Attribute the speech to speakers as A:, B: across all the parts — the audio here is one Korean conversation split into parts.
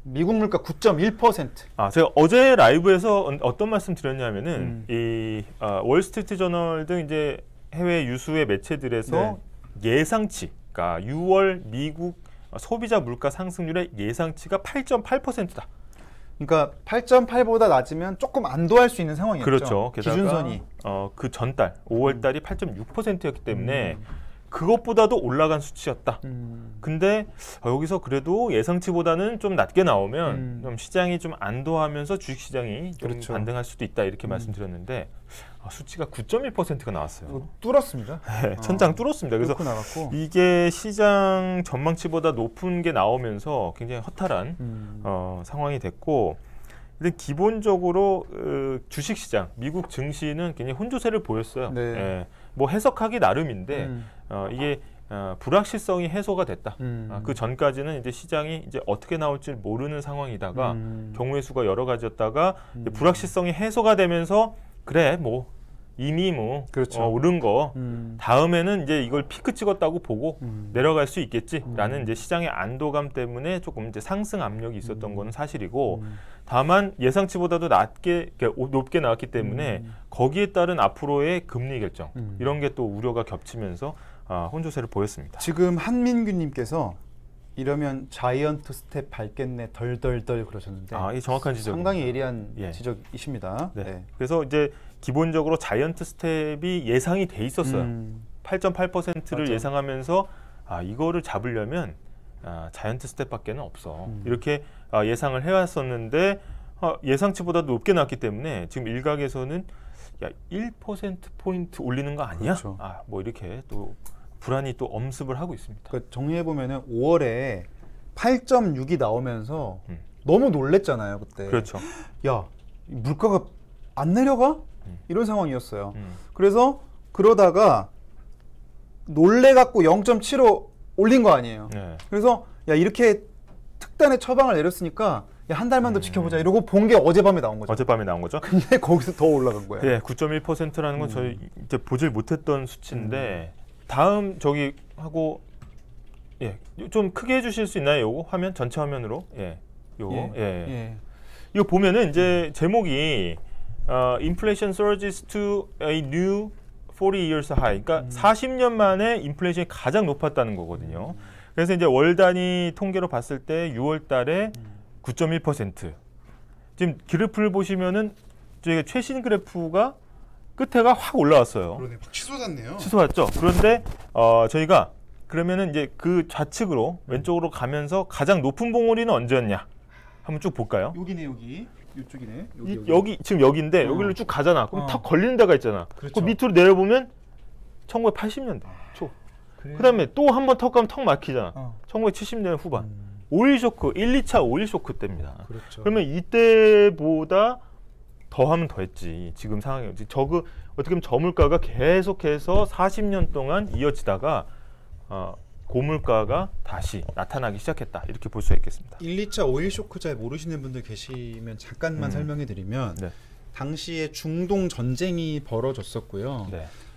A: 미국 물가 9.1%.
B: 제가 어제 라이브에서 어떤 말씀 드렸냐면은 이 월스트리트 저널 등 이제 해외 유수의 매체들에서 예상치, 그러니까 6월 미국 소비자 물가 상승률의 예상치가 8.8%다.
A: 그러니까 8.8보다 낮으면 조금 안도할 수 있는 상황이었죠.
B: 그렇죠. 게다가
A: 기준선이.
B: 그 전달 5월 달이 8.6%였기 때문에 그것보다도 올라간 수치였다. 근데 여기서 그래도 예상치보다는 좀 낮게 나오면 좀 시장이 좀 안도하면서 주식시장이 좀
A: 그렇죠.
B: 반등할 수도 있다 이렇게 말씀드렸는데 수치가 9.1%가 나왔어요.
A: 뚫었습니다.
B: 네, 천장 뚫었습니다. 그래서
A: 나갔고.
B: 이게 시장 전망치보다 높은 게 나오면서 굉장히 허탈한 상황이 됐고, 근데 기본적으로 주식시장, 미국 증시는 굉장히 혼조세를 보였어요.
A: 네.
B: 예, 뭐 해석하기 나름인데 이게 불확실성이 해소가 됐다. 그 전까지는 이제 시장이 이제 어떻게 나올지 모르는 상황이다가 경우의 수가 여러 가지였다가 이제 불확실성이 해소가 되면서 그래 뭐 이미 뭐
A: 그렇죠.
B: 오른 거 다음에는 이제 이걸 피크 찍었다고 보고 내려갈 수 있겠지라는 이제 시장의 안도감 때문에 조금 이제 상승 압력이 있었던 거는 사실이고, 다만 예상치보다도 높게 나왔기 때문에 거기에 따른 앞으로의 금리 결정 이런 게 또 우려가 겹치면서 혼조세를 보였습니다.
A: 지금 한민규님께서 이러면 자이언트 스텝 밟겠네 덜덜덜 그러셨는데,
B: 이 정확한 지적.
A: 상당히 예리한 지적이십니다.
B: 네.
A: 네.
B: 그래서 이제 기본적으로 자이언트 스텝이 예상이 돼 있었어요. 8.8%를
A: 맞아.
B: 예상하면서 이거를 잡으려면 자이언트 스텝밖에는 없어. 이렇게 예상을 해왔었는데 예상치보다 높게 나왔기 때문에 지금 일각에서는 야 1%포인트 올리는 거 아니야?
A: 그렇죠.
B: 뭐 이렇게 또 불안이 또 엄습을 하고 있습니다.
A: 그러니까 정리해보면 5월에 8.6이 나오면서 너무 놀랬잖아요. 그때.
B: 그렇죠.
A: 야, 물가가 안 내려가? 이런 상황이었어요. 그래서 그러다가 놀래갖고 0.75 올린 거 아니에요.
B: 네.
A: 그래서 야 이렇게 특단의 처방을 내렸으니까 야, 한 달만 더 지켜보자 이러고 본 게 어젯밤에 나온 거죠.
B: 어젯밤에 나온 거죠.
A: 근데 거기서 더 올라간 거예요.
B: 네, 9.1%라는 건 저희 이제 보질 못했던 수치인데 다음 저기 하고 좀 크게 해주실 수 있나요? 요거 화면 전체 화면으로 요거 이거 보면은 이제 제목이 Inflation surges to a new 40 years high. 그러니까 40년 만에 인플레이션이 가장 높았다는 거거든요. 그래서 이제 월 단위 통계로 봤을 때 6월 달에 9.1%. 지금 그래프를 보시면은 저희가 최신 그래프가 끝에가 확 올라왔어요.
C: 그러네, 확 치솟았네요.
B: 치솟았죠. 그런데 저희가 그러면은 이제 그 좌측으로 왼쪽으로 가면서 가장 높은 봉우리는 언제였냐? 한번 쭉 볼까요?
A: 여기네 여기. 이쪽이네.
B: 여기 지금 여기인데 여기를 쭉 가잖아. 그럼 탁 걸리는 데가 있잖아.
A: 그렇죠.
B: 그 밑으로 내려보면 1980년대 초. 그다음에 또 한 번 턱 가면 턱 막히잖아. 1970년대 후반. 오일 쇼크, 1, 2차 오일 쇼크 때입니다.
A: 그렇죠.
B: 그러면 이때보다 더 하면 더 했지. 지금 상황이 어떻게 보면 저물가가 계속해서 40년 동안 이어지다가 고물가가 다시 나타나기 시작했다. 이렇게 볼 수 있겠습니다.
C: 1, 2차 오일 쇼크 잘 모르시는 분들 계시면 잠깐만 설명해 드리면 당시에 중동 전쟁이 벌어졌었고요.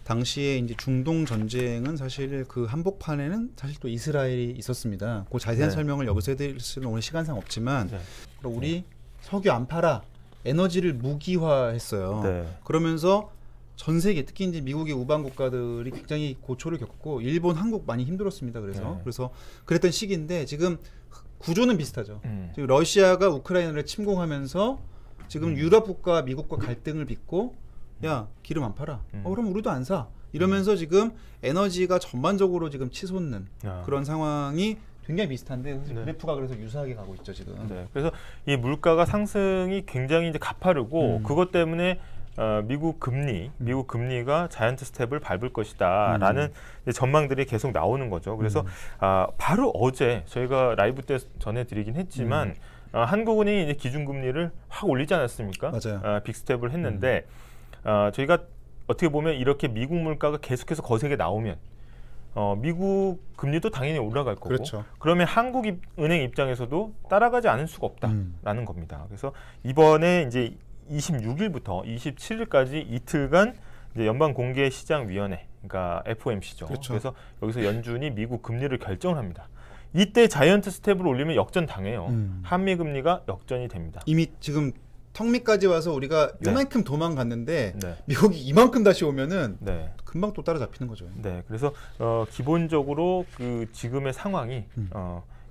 C: 당시에 이제 중동 전쟁은 사실 그 한복판에는 사실 또 이스라엘이 있었습니다. 그 자세한 설명을 여기서 해드릴 수는 오늘 시간상 없지만 우리 석유 안 팔아 에너지를 무기화했어요. 그러면서 전 세계 특히 이제 미국의 우방 국가들이 굉장히 고초를 겪고 일본, 한국 많이 힘들었습니다. 그래서 그랬던 시기인데 지금 구조는 비슷하죠. 지금 러시아가 우크라이나를 침공하면서 지금 유럽과 미국과 갈등을 빚고 야 기름 안 팔아. 그럼 우리도 안 사. 이러면서 지금 에너지가 전반적으로 지금 치솟는 그런 상황이 굉장히 비슷한데 그래프가 그래서 유사하게 가고 있죠 지금.
B: 그래서 이 물가가 상승이 굉장히 이제 가파르고 그것 때문에 미국 금리가 자이언트 스텝을 밟을 것이다라는 전망들이 계속 나오는 거죠. 그래서 바로 어제 저희가 라이브 때 전해드리긴 했지만 한국은행이 이제 기준금리를 확 올리지 않았습니까?
A: 맞아요.
B: 빅스텝을 했는데 저희가 어떻게 보면 이렇게 미국 물가가 계속해서 거세게 나오면 미국 금리도 당연히 올라갈 거고 그러면 한국은행 입장에서도 따라가지 않을 수가 없다라는 겁니다. 그래서 이번에 이제 26일부터 27일까지 이틀간 이제 연방공개시장위원회, 그러니까 FOMC죠. 그래서 여기서 연준이 미국 금리를 결정을 합니다. 이때 자이언트 스텝을 올리면 역전 당해요. 한미 금리가 역전이 됩니다.
C: 이미 지금 턱밑까지 와서 우리가
B: 네.
C: 이만큼 도망갔는데
B: 네.
C: 미국이 이만큼 다시 오면은
B: 네.
C: 금방 또 따라잡히는 거죠.
B: 네, 그래서 기본적으로 그 지금의 상황이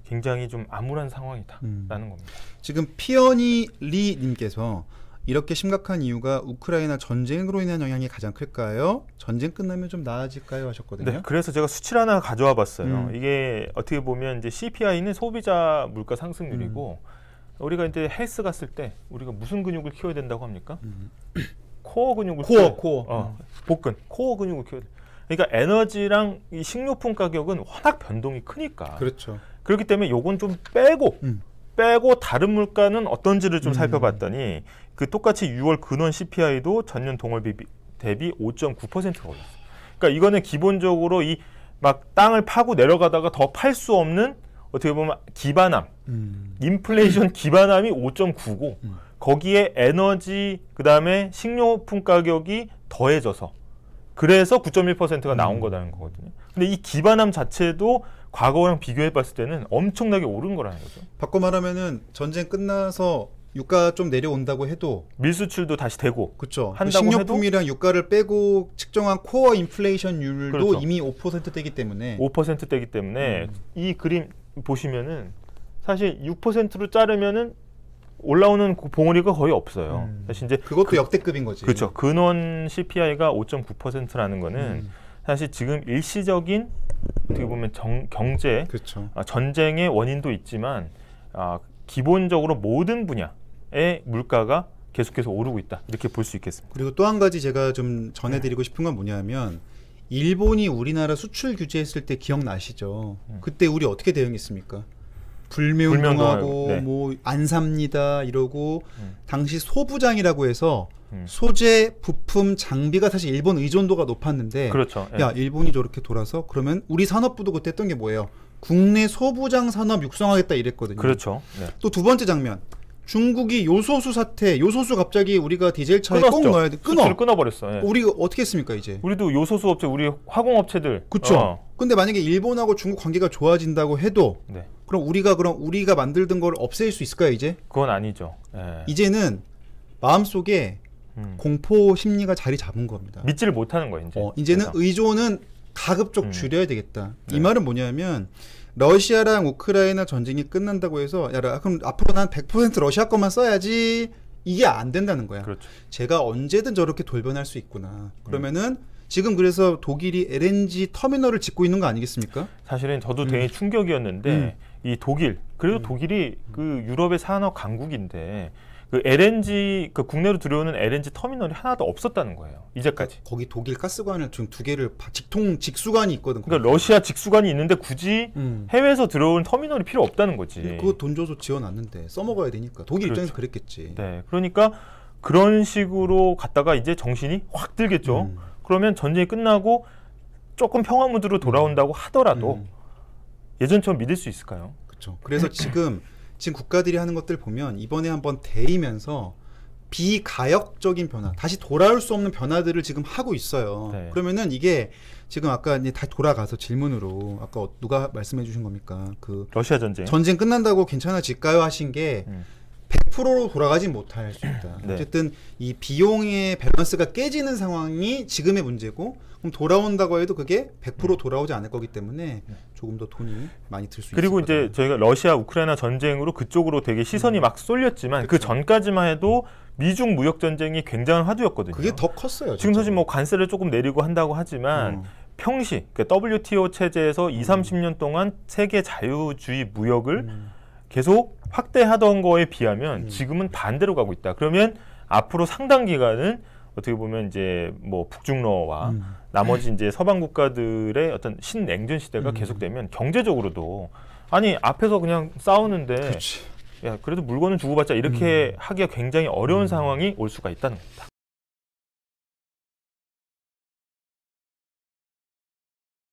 B: 굉장히 좀 암울한 상황이다라는 겁니다.
C: 지금 피어니 리 님께서 이렇게 심각한 이유가 우크라이나 전쟁으로 인한 영향이 가장 클까요? 전쟁 끝나면 좀 나아질까요? 하셨거든요.
B: 네, 그래서 제가 수치를 하나 가져와 봤어요. 이게 어떻게 보면 이제 CPI는 소비자 물가 상승률이고 우리가 이제 헬스 갔을 때 우리가 무슨 근육을 키워야 된다고 합니까? 코어 근육을
C: 코어.
B: 복근, 코어 근육을 키워야 돼. 그러니까 에너지랑 이 식료품 가격은 워낙 변동이 크니까.
C: 그렇죠.
B: 그렇기 때문에 요건 좀 빼고 다른 물가는 어떤지를 좀 살펴봤더니 그 똑같이 6월 근원 CPI도 전년 동월 대비 5.9%가 올랐어요. 그러니까 이거는 기본적으로 이 막 땅을 파고 내려가다가 더 팔 수 없는 어떻게 보면 기반함, 인플레이션 기반함이 5.9고 거기에 에너지 그다음에 식료품 가격이 더해져서 그래서 9.1%가 나온 거라는 거거든요. 근데 이 기반함 자체도 과거랑 비교해 봤을 때는 엄청나게 오른 거라는 거죠.
C: 바꿔 말하면은 전쟁 끝나서 유가 좀 내려온다고 해도
B: 밀수출도 다시 되고
C: 그렇죠.
B: 한다고
C: 식료품이랑 유가를 빼고 측정한 코어 인플레이션율도
B: 그렇죠.
C: 이미 5%대이기 때문에
B: 5%대이기 때문에 이 그림 보시면은 사실 6%로 자르면은 올라오는 봉우리가 거의 없어요. 사실 이제
C: 그것도 역대급인 거지.
B: 그렇죠. 근원 CPI가 5.9%라는 거는 사실 지금 일시적인 어떻게 보면 경제
C: 그렇죠.
B: 전쟁의 원인도 있지만 기본적으로 모든 분야의 물가가 계속해서 오르고 있다. 이렇게 볼 수 있겠습니다.
C: 그리고 또 한 가지 제가 좀 전해드리고 싶은 건 뭐냐면 일본이 우리나라 수출 규제했을 때 기억나시죠? 그때 우리 어떻게 대응했습니까? 불매운동하고
B: 네.
C: 뭐 안 삽니다 이러고 당시 소부장이라고 해서 소재, 부품, 장비가 사실 일본 의존도가 높았는데
B: 그렇죠.
C: 야 일본이 저렇게 돌아서 그러면 우리 산업부도 그때 했던 게 뭐예요? 국내 소부장 산업 육성하겠다 이랬거든요.
B: 그렇죠. 네.
C: 또 두 번째 장면 중국이 요소수 사태, 요소수 갑자기 우리가 디젤 차에 꼭 넣어야 돼.
B: 수출을 끊어버렸어. 예.
C: 우리가 어떻게 했습니까 이제?
B: 우리도 요소수 업체, 우리 화공업체들.
C: 그렇죠. 근데 만약에 일본하고 중국 관계가 좋아진다고 해도
B: 네.
C: 그럼 우리가 만들던 걸 없앨 수 있을까요 이제?
B: 그건 아니죠. 예.
C: 이제는 마음속에 공포 심리가 자리 잡은 겁니다.
B: 믿지를 못하는 거예요 이제.
C: 이제는
B: 그래서.
C: 의존은 가급적 줄여야 되겠다.
B: 네.
C: 이 말은 뭐냐면 러시아랑 우크라이나 전쟁이 끝난다고 해서 야 그럼 앞으로 난 100% 러시아 것만 써야지 이게 안 된다는 거야.
B: 그렇죠.
C: 제가 언제든 저렇게 돌변할 수 있구나. 그러면은 지금 그래서 독일이 LNG 터미널을 짓고 있는 거 아니겠습니까?
B: 사실은 저도 되게 충격이었는데 이 독일 그래도 독일이 그 유럽의 산업 강국인데 그 LNG 그 국내로 들어오는 LNG 터미널이 하나도 없었다는 거예요 이제까지.
C: 거기 독일 가스관을 지금 두 개를 직수관이 있거든.
B: 그러니까 러시아 직수관이 있는데 굳이 해외에서 들어온 터미널이 필요 없다는 거지.
C: 그거 돈 줘서 지어놨는데 써먹어야 되니까 독일
B: 그렇죠.
C: 입장에서 그랬겠지.
B: 네, 그러니까 그런 식으로 갔다가 이제 정신이 확 들겠죠. 그러면 전쟁이 끝나고 조금 평화 무드로 돌아온다고 하더라도 예전처럼 믿을 수 있을까요?
C: 그렇죠. 그래서 지금 국가들이 하는 것들 보면 이번에 한번 데이면서 비가역적인 변화, 다시 돌아올 수 없는 변화들을 지금 하고 있어요.
B: 네.
C: 그러면은 이게 지금 아까 이제 다시 돌아가서 질문으로 아까 누가 말씀해 주신 겁니까? 그
B: 러시아 전쟁.
C: 전쟁 끝난다고 괜찮아질까요? 하신 게 100%로 돌아가지 못할 수 있다.
B: 네.
C: 어쨌든 이 비용의 밸런스가 깨지는 상황이 지금의 문제고 그럼 돌아온다고 해도 그게 100% 돌아오지 않을 거기 때문에 조금 더 돈이 많이 들 수 있을
B: 그리고
C: 거다.
B: 이제 저희가 러시아 우크라이나 전쟁으로 그쪽으로 되게 시선이 막 쏠렸지만 그 전까지만 해도 미중 무역 전쟁이 굉장한 화두였거든요.
C: 그게 더 컸어요.
B: 지금 사실 뭐 관세를 조금 내리고 한다고 하지만 평시 그러니까 WTO 체제에서 20-30년 동안 세계 자유주의 무역을 계속 확대하던 거에 비하면 지금은 반대로 가고 있다. 그러면 앞으로 상당 기간은 어떻게 보면 이제 뭐 북중러와 나머지 이제 서방 국가들의 어떤 신냉전 시대가 계속되면 경제적으로도 아니 앞에서 그냥 싸우는데
C: 그렇지.
B: 야 그래도 물건은 주고받자 이렇게 하기가 굉장히 어려운 상황이 올 수가 있다는 겁니다.